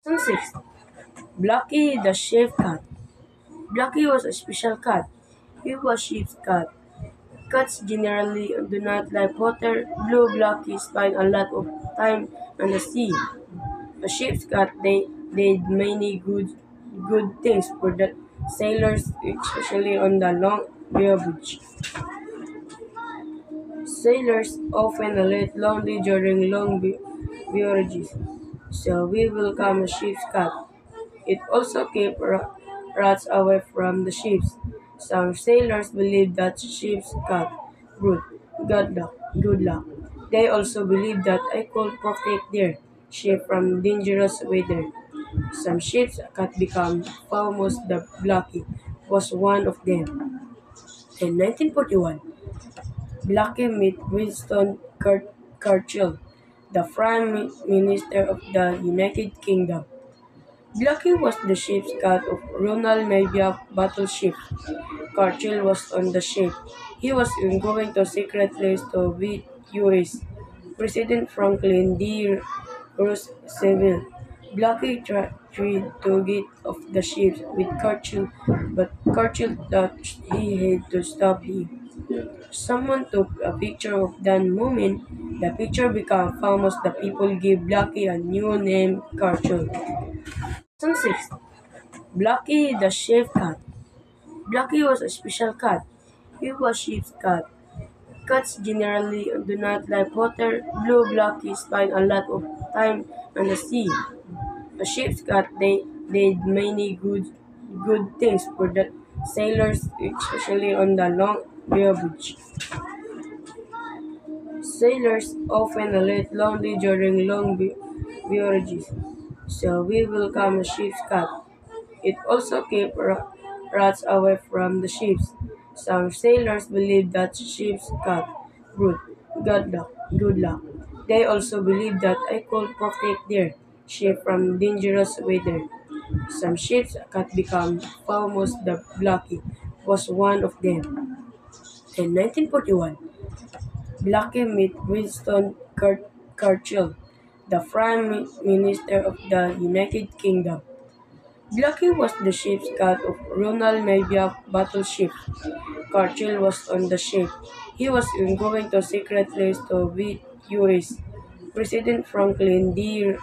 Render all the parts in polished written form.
Lesson 6. Blackie the Sheep Cat. Blackie was a special cat. He was sheep's cat. Cats generally do not like water. Blue Blackie spent a lot of time on the sea. A ship's cat, they did many good things for the sailors, especially on the long voyage. Sailors often get lonely during long voyages, so we welcome a ship's cat. It also keeps rats away from the ships. Some sailors believe that ship's cat brought good luck. They also believe that I could protect their ship from dangerous weather. Some ships cat become famous. The Blackie was one of them. In 1941, Blackie met Winston Churchill, the Prime Minister of the United Kingdom. Blackie was the ship's cat of Royal Navy battleship. Churchill was on the ship. He was going to secret place to meet US President Franklin D. Roosevelt. Blackie tried to get off the ship with Churchill, but Churchill thought he had to stop him. Someone took a picture of that moment. The picture became famous. The people gave Blackie a new name, Churchill. Lesson 6. Blackie the Sheep Cat. Blackie was a special cat. He was sheep's cat. Cats generally do not like water. Blue Blackie spent a lot of time on the sea. A ship's cat, they did many good things for the sailors, especially on the long voyage. Sailors often get lonely during long voyages, so we welcome a ship's cat. It also keeps rats away from the ships. Some sailors believe that ship's cat brought good luck. They also believe that I could protect their ship from dangerous weather. Some ships cat become famous. The Blackie was one of them. In 1941, Blackie met Winston Churchill, the Prime Minister of the United Kingdom. Blackie was the ship's cat of Royal Navy battleship. Churchill was on the ship. He was going to secret place to meet US President Franklin D.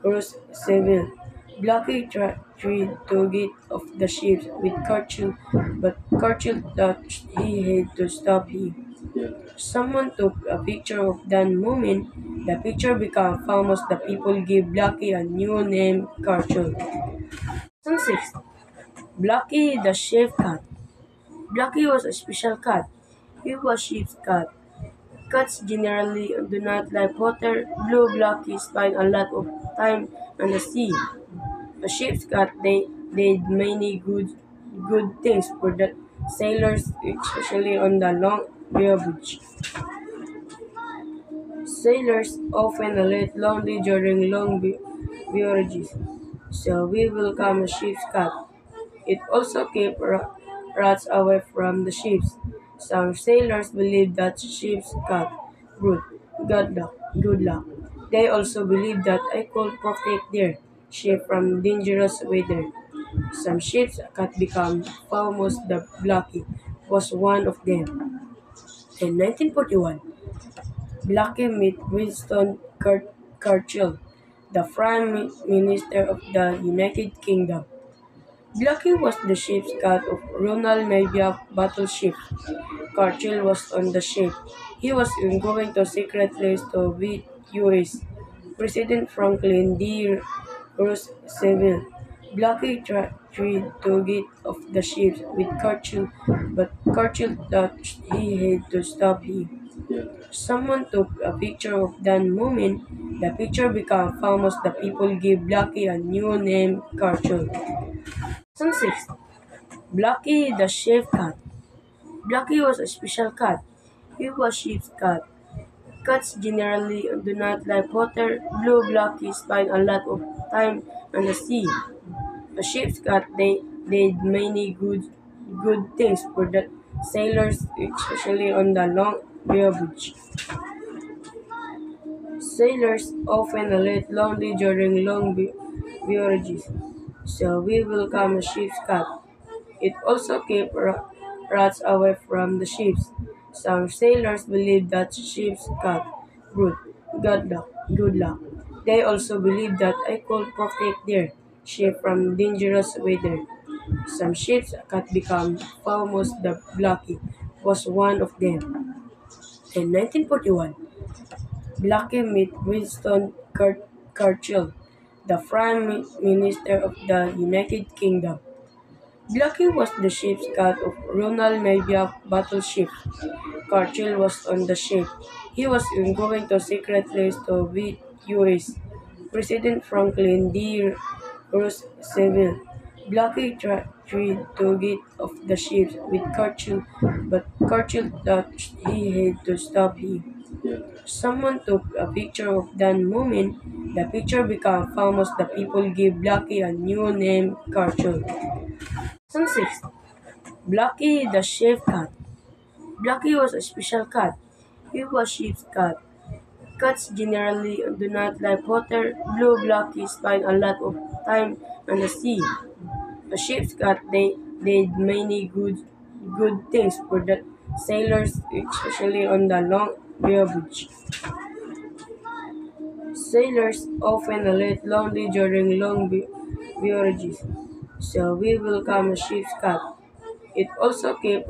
Roosevelt. Blackie tried to get off the ship with Churchill, but Churchill thought he had to stop him. Someone took a picture of that moment. The picture became famous. The people gave Blackie a new name, Churchill. Lesson 6. Blackie the Sheep Cat. Blackie was a special cat. He was sheep's cat. Cats generally do not like water. Blue Blackie spent a lot of time on the sea. A ship's cat, they did many good things for the sailors, especially on the long voyage. Sailors often get lonely during long voyages, so we welcome a ship's cat. It also keeps rats away from the ships. Some sailors believe that ship's cat brought good luck. They also believe that I could protect their ship from dangerous weather. Some ships cat become famous. The Blackie was one of them. In 1941, Blackie met Winston Churchill, the Prime Minister of the United Kingdom. Blackie was the ship's cat of Royal Navy battleship. Churchill was on the ship. He was going to secret place to meet US President Franklin D. Roosevelt. Blackie tried to get off the ship with Churchill, but Churchill thought he had to stop him. Someone took a picture of that moment. The picture became famous. The people gave Blackie a new name, Churchill. Lesson 6. Blackie the Sheep Cat. Blackie was a special cat. He was sheep's cat. Cats generally do not like water. Blue Blackie spent a lot of time on the sea. A ship's cat, they did many good things for the sailors, especially on the long voyage. Sailors often get lonely during long beverages, so we welcome a ship's cat. It also kept rats away from the ships. Some sailors believe that ship's cat brought good luck. They also believe that I could protect their ship from dangerous weather. Some ships cat become famous. The Blackie was one of them. In 1941, Blackie met Winston Churchill, the Prime Minister of the United Kingdom. Blackie was the ship's cat of Ronald Navy battleship. Churchill was on the ship. He was going to secret place to meet US President Franklin D. Roosevelt. Blackie tried to get off the ship with Churchill, but Churchill thought he had to stop him. Someone took a picture of that moment. The picture became famous. The people gave Blackie a new name, Churchill. 2006. Blackie the Chef Cat. Blackie was a special cat. He was sheep's cat. Cats generally do not like water. Blue Blackie spent a lot of time on the sea. A ship's cat, they did many good things for the sailors, especially on the long voyage. Sailors often left lonely during long voyages, so we welcome a ship's cat. It also kept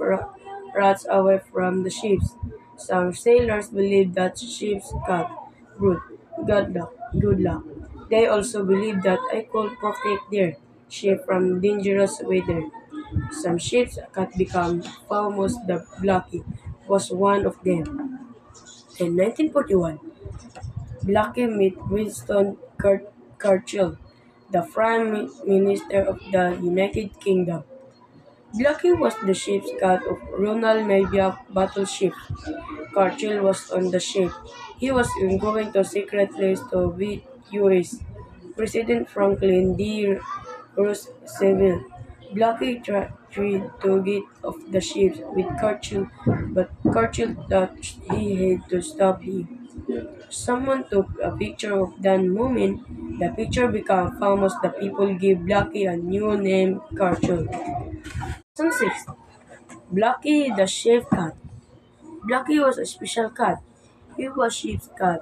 rats away from the ships. Some sailors believe that ship's cat brought good luck. They also believe that I could protect their ship from dangerous weather. Some ships cat become famous. The Blackie was one of them. In 1941, Blackie met Winston Churchill, the Prime Minister of the United Kingdom. Blackie was the ship's cat of Ronald Navy battleship. Churchill was on the ship. He was going to secret place to meet US President Franklin D. Roosevelt. Blackie tried to get off the ship with Churchill, but Churchill thought he had to stop him. Someone took a picture of that moment. The picture became famous. The people gave Blackie a new name, Churchill. 2006. Blackie the Chef Cat. Blackie was a special cat. He was sheep's cat.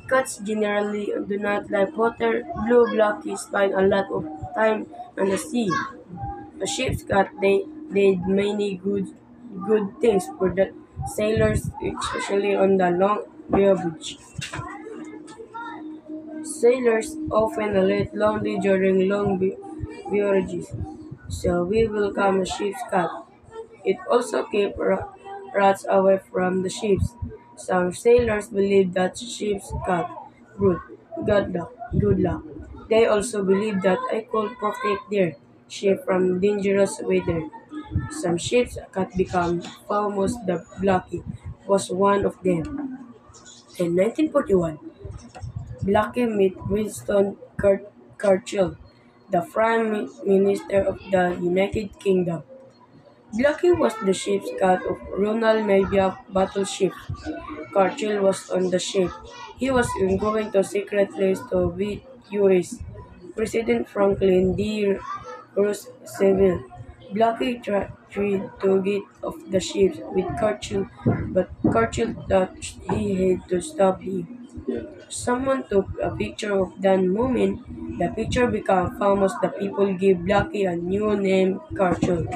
Cats generally do not like water. Blue Blackie spent a lot of time on the sea. A ship's cat, they did many good things for the sailors, especially on the long voyage. Sailors often left lonely during long voyages, so we welcome a ship's cat. It also kept rats away from the ships. Some sailors believe that ship's cat brought good luck. They also believe that I could protect their ship from dangerous weather. Some ships cat become famous. The Blackie was one of them. In 1941, Blackie met Winston Churchill, the Prime Minister of the United Kingdom. Blackie was the ship's cat of Ronald Navy battleship. Churchill was on the ship. He was going to secret place to meet US President Franklin D. Roosevelt. Blackie tried to get off the ship with Churchill, but Churchill thought he had to stop him. Someone took a picture of that moment. The picture became famous. The people gave Blackie a new name, Churchill.